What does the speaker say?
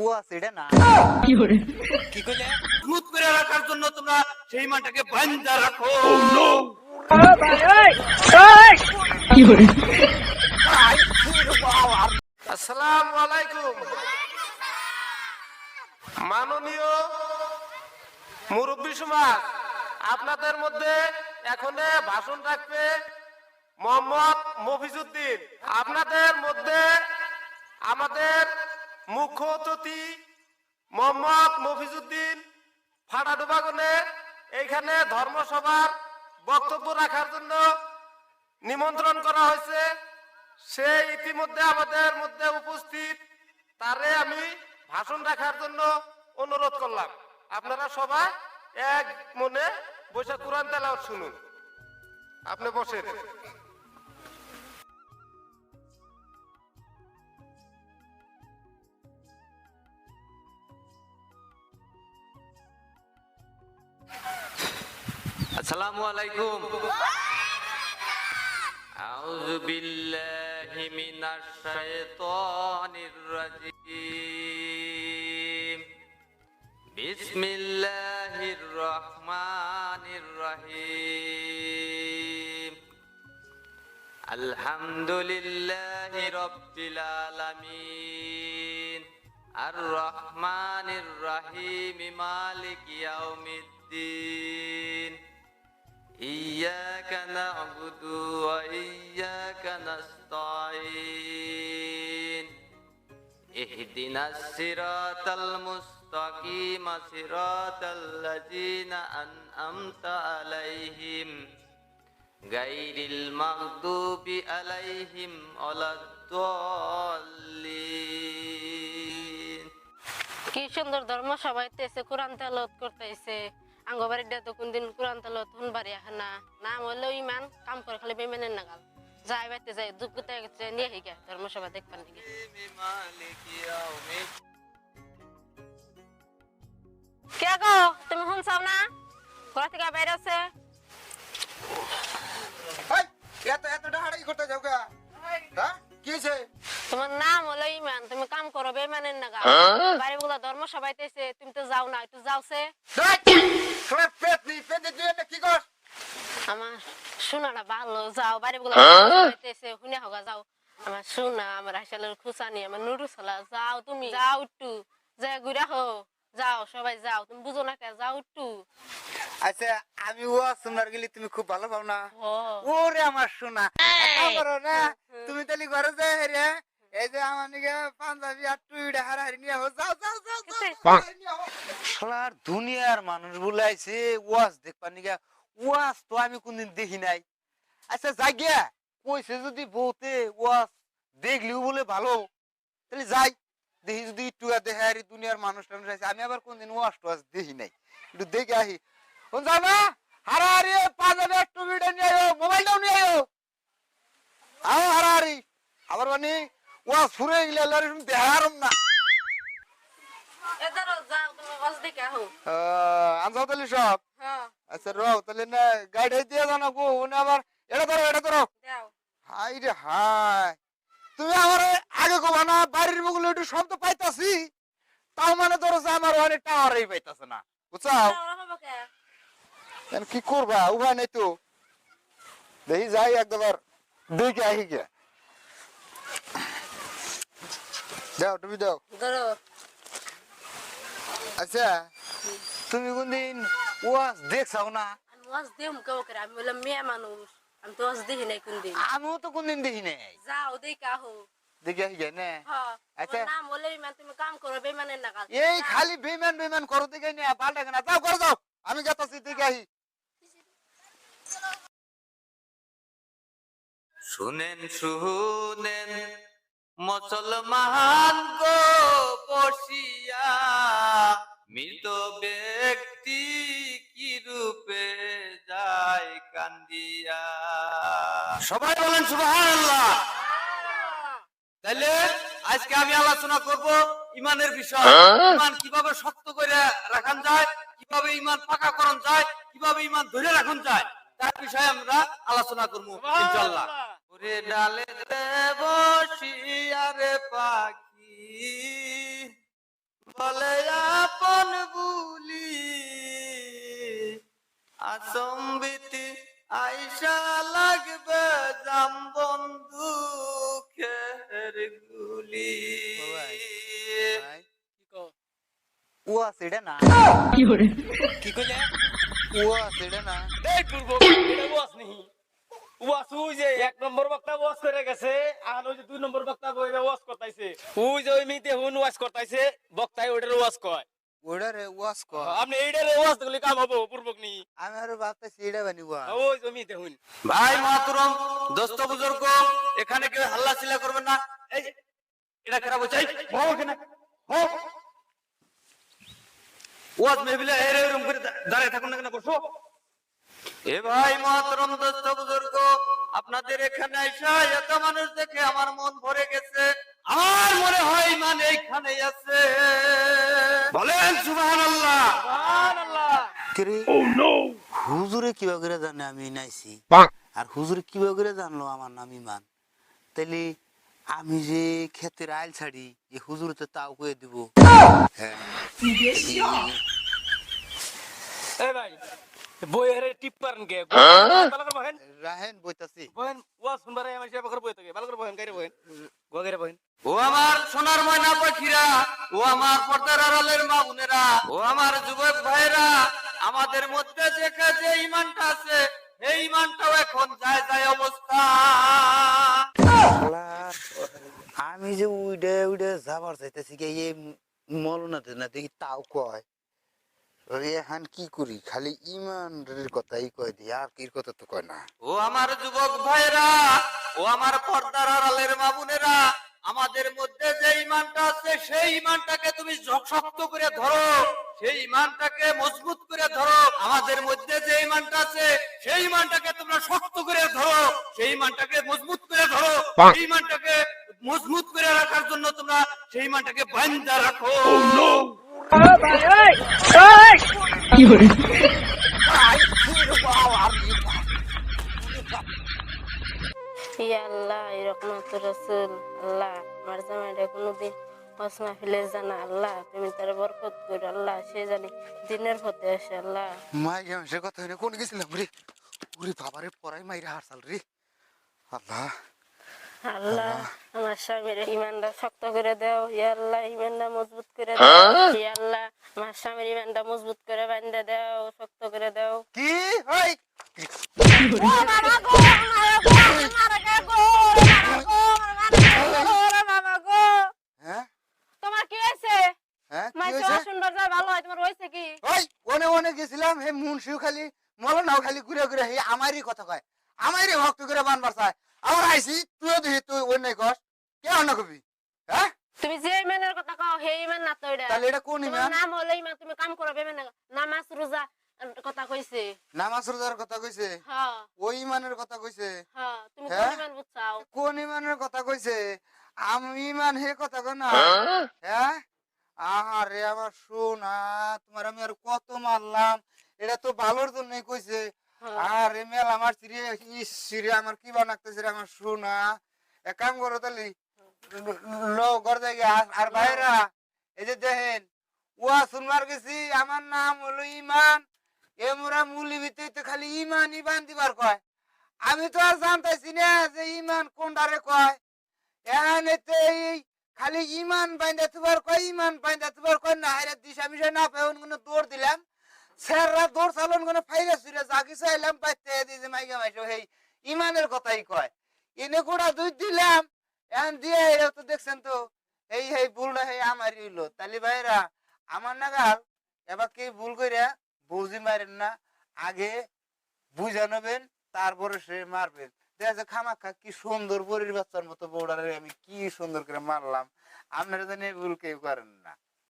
ওয়াস এটা না কি করে কি কইলে মজবুত করে রাখার জন্য তোমরা সেই মানটাকে বাঁধা রাখো। কি করে আসসালামু আলাইকুম। মাননীয় মুরব্বী সমাজ, আপনাদের মধ্যে এখন ভাষণ রাখবে মোহাম্মদ মফিজউদ্দিন। আপনাদের মধ্যে আমাদের মুখ্য অতিথি মোহাম্মদ মফিজউদ্দিন ফাটাডোবাগনে এইখানে ধর্মসভার বক্তব্য রাখার জন্য নিমন্ত্রণ করা হয়েছে। সে ইতিমধ্যে আমাদের মধ্যে উপস্থিত, তারে আমি ভাষণ রাখার জন্য অনুরোধ করলাম। আপনারা সবাই এক মনে বসে কোরআন তেলাওয়াত শুনুন। আপনি বসেন। আসসালামু আলাইকুম। আউযু বিল্লাহি মিনাশ শাইতানির রাজিম। বিসমিল্লাহির রহমানির রহিম। আলহামদুলিল্লাহি রাব্বিল আলামিন। আর রহমানির রহিম। মালিকি ইয়াউমিদ্দিন। إياك نعبد وإياك نستعين. اهدنا الصراط المستقيم صراط الذين أنعمت عليهم غير المغضوب عليهم ولا الضالين. কি সুন্দর ধর্ম সবাইতে এসে কোরআন তেলাওয়াত করতেছে। আঙ্গবাড়ির তো কোনদিন কোরআন তেলাওয়াত শুনবারই এখন না নাম হইলেও ইমান কাম করে খালি বেইমানের নাগাল যাই বাইতে যাই যোগ্যতা গেছে নিয়ে হিগা ধর্মসভা দেখবার নিগে। কে গো তুমি শুনছাও না? ঘর থেকে বাইরে আছে। এই এত এত ডাহাড়ি করতে যাও কা হ্যাঁ কি হইছে? তোমার নাম হলো ইমান, তুমি কাম করো বেইমানের নাগাল। বাড়ি বলা ধর্মসভাতে এসে তুমি তো যাও না, একটু যাওছে। তোর পেট নি পেট দিয়ে এটা কি কর? আমার শোনাটা ভালো, যাও বাড়ি বলা ধর্মসভাতে এসে শুনে হোগা যাও। আমার শোনা আমার হাসালের খুসানি আমার নুরু সালা যাও, তুমি যাও একটু যে ঘুরা হো যাও, সবাই যাও, তুমি বুঝো না কে যাও একটু। আচ্ছা আমি ওয়াস শোনার গেলে তুমি খুব ভালো পাও না? ও ওরে আমার সোনা করো না তুমি তাহলে ঘরে যাই রে এই যে আমার নিকে পাঞ্জাবি আর টুইডা হারাহারি নিয়ে হো যাও যাও যাও শালার দুনিয়ার মানুষ বুলাইছে ওয়াজ দেখবার নিকে। ওয়াজ তো আমি কোনদিন দেখি নাই। আচ্ছা জায়গা কইছে যদি বউতে ওয়াজ দেখলিও বলে ভালো তাহলে যাই দেখি যদি একটু দেখে আর দুনিয়ার মানুষ টানুষ আছে। আমি আবার কোনদিন ওয়াজ টোয়াজ দেখি নাই, একটু দেখে আহি। যাও না হারাহারি পাঞ্জাবি আর টুইডা নিয়ে আয়ো, মোবাইলটাও নিয়ে আয়ো। আও হারাহারি আবার মানে ওয়াজ ফুরে গেলে লরি শুন দেহারম না। এদারো যাও তুমি ওয়াজ দেখে হো। আনসাও তাহলে সব। হ্যাঁ আচ্ছা রও তাহলে না গাইড দিয়ে দাও না গো ওনে আবার এটা ধরো এটা ধরো। দাও। হাই রে হাই তুমি আমার আগে কবা না বাড়ির বগুলো একটু শব্দ পাইতাছি তাও মানে ধরো যে আমার অনেক টাওয়ারই পাইতাছে না বুঝছাও। ওরা হবে কে? এখন কি করবা উপায় নাই তো, দেখি যাই একবার দেখে আহি গে। দাও তুমি দাও। ধরো। আচ্ছা তুমি কোনদিন ওয়াজ দেখছাও না? আমি ওয়াজ দেম কেউ করে, আমি বললাম মেয়ে মানুষ, আমি তো ওয়াজ দেখি নাই কোনদিন। আমিও তো কোনদিন দেখি নাই। যাও দেখা হো। দেখে আহি গে না। হ্যাঁ আচ্ছা। তোমার নাম হলে ইমান, তুমি কাম করো বেইমানের নাগাল। এই খালি বেমান বেমান করো দেখে না পাল্টা না যাও করে যাও আমি গেতাছি দেখে আহি। শুনেন শুনেন মুসলমান গো বসিয়া, মৃত ব্যক্তি কি রূপে যায় কান্দিয়া। সবাই বলেন সুবহানাল্লাহ। তাহলে আজকে আমি আলোচনা করব ইমানের বিষয়। ইমান কিভাবে শক্ত করে রাখান যায়, কিভাবে ইমান পাকা করন যায়, কিভাবে ইমান ধরে রাখুন যায়, তার বিষয়ে আমরা আলোচনা করব ইনশাআল্লাহ। ওরে ডালে বসিয়া রে পাখি আছে এটা না, 有人， কি কইলে ও আছে এটা না। এই পূর্ব এটা ওয়াস নেই ওয়াস ওই যে এক নম্বর বক্তা ওয়াস করে গেছে আর ওই যে দুই নম্বর বক্তা বইরা ওয়াস করতাইছে ওই যে ওই মিতে হুন ওয়াস করতাইছে বক্তাই ওটার ওয়াস কয় ওটারে ওয়াস কর। আপনি এইটার ওয়াস করলে কাম হবো পূর্বক নি আমি আরো ভাবতেছি এটা বানি ওয়াস। ওই যে মিতে হুন ভাই মহতরম দোস্ত বুজুর্গ এখানে কেউ হাল্লা চিল্লা করবেন না। এই যে এটা খারাপ হচ্ছে এখানে ওয়াজ মেহবিলে এরকম করে দাঁড়িয়ে থাকুন না কেন বসো। এ ভাই মহতরম দোস্ত বুজুর্গ আপনাদের এখানে আইসা এত মানুষ দেখে আমার মন ভরে গেছে। আমার মনে হয় ইমান এইখানেই আছে। বলেন সুবহানাল্লাহ। সুবহানাল্লাহ কিরে হুজুরে কিভাবে করে জানে আমি নাইছি, আর হুজুরে কিভাবে করে জানলো আমার নাম ইমান? তাইলে আমি যে ক্ষেতের আইল ছাড়ি এই হুজুরে তো তাও কয়ে দিব। হ্যাঁ এই ভাই বইয়ের টিপ পারেন কে ভালো করে বহেন রাহেন বইতাছি। বহেন ওয়াজ শুনবারে আমার সে বকর বই থাকে ভালো করে বহেন গাইরে বহেন গোগাইরে বহেন ও আমার সোনার ময়না পাখিরা, ও আমার পর্দার আড়ালের মা বোনেরা, ও আমার যুবক ভাইরা, আমাদের মধ্যে যে ইমানটা আছে এই ইমানটাও এখন যায় যায় অবস্থা। শালার, আমি যে উইডে উইডে যাবার চাইতেছি কি এই মলনাতে না দেখি তাও কয়। এখন কি করি, খালি ইমানের কথাই কয় দি, আর কি কথা তো কয় না। ও আমার যুবক ভাইরা, ও আমার পর্দার আড়ালের মা বোনেরা, আমাদের মধ্যে যে ইমানটা আছে সেই ইমানটাকে তুমি শক্ত করে ধরো, সেই ইমানটাকে মজবুত করে ধরো। আমাদের মধ্যে যে ইমানটা আছে সেই ইমানটাকে তোমরা শক্ত করে ধরো, সেই ইমানটাকে মজবুত করে ধরো। সেই ইমানটাকে মজবুত করে রাখার জন্য তোমরা সেই ইমানটাকে বাঁধা রাখো। 有人， ইয়া আল্লাহ রহমতুর রাসূল আল্লাহ আমার জামাইটা কোনোদিন হজ মাহফিলে জানা আল্লাহ তুমি তার বরকত করো আল্লাহ সে জানি দিনের পথে আসে আল্লাহ মাই সে কথা হইনা কোন গেছিলাম রে, ওরে বাবারে পড়াই মাইরা হারসাল রে। আল্লাহ আল্লাহ আমার স্বামীর ইমানটা শক্ত করে দাও ইয়া আল্লাহ ইমানটা মজবুত করে দাও ইয়া আল্লাহ আমার স্বামীর ইমানটা মজবুত করে বাঁধা দাও শক্ত করে দাও কি হই হ্যাঁ তোমার কি হয়েছে হ্যাঁ কি মাঝে হইছে? সুন্দর যা ভালো হয় তোমার হয়েছে কি ওই ওনে ওনে গেছিলাম, হে মুনশিও খালি মলনাও খালি ঘুরে ঘুরে হে আমারই কথা কয়, আমারই ভক্ত করে বানবার চায়। আমার আইছি তুইও দেখি তুই অন্য কস কে অন্য কবি। হ্যাঁ তুমি যে ইমানের কথা কও হে ইমান না তো এটা তাহলে এটা কোন তোমার ইমান? নাম হলো ইমান তুমি কাম করো বেমন নামাজ রোজা কথা কইছে নামাজ রোজার কথা কইছে, হ্যাঁ ওই ইমানের কথা কইছে। হ্যাঁ তুমি হ্যাঁ? কোন ইমান বুঝছাও কোন ইমানের কথা কইছে? আমি ইমান হে কথা কই না। হ্যাঁ আহারে আমার সোনা, তোমার আমি আর কত মারলাম, এটা তো ভালোর জন্যই কইছে। হ্যাঁ। আরে মেল আমার সিরে আমার কি বানাইতেছে রে আমার সোনা। এক কাম করো তাহলে লো ঘর জায়গা আর ভাইরা এই যে দেখেন ওয়া শুনবার গেছি আমার নাম হলো ইমান, এ মোরা মুলি ভিতরে তো খালি ইমান ইমান দিবার কয়। আমি তো আর জানতেছি না যে ইমান কোনটারে কয়। এতে এই খালি ইমান বাইন্দা তুবার কয়, ইমান বাইন্দা তুবার কয় না। হাইরা দিশা মিশা না পাই কোনো দৌড় দিলাম, স্যাররা দৌড় চালন কোনো ফাইরা সুইরা জাগি চাইলাম পাইতে দিয়েছে মাইকা মাইশো সেই ইমানের কথাই কয়। এনে গোড়া দুই দিলাম এখন দিয়ে এরা তো দেখছেন তো এই এই ভুলটা এই আমারই হইলো। তালি ভাইরা আমার নাগাল এবার কি ভুল কইরা বৌজি মারেন না, আগে বুঝা নেবেন তারপরে সে মারবেন। দেখা যায় খামাখা কি সুন্দর পরির বাচ্চার মতো বৌড়ারে আমি কি সুন্দর করে মারলাম, আপনারা জানি এই ভুল কেউ করেন না।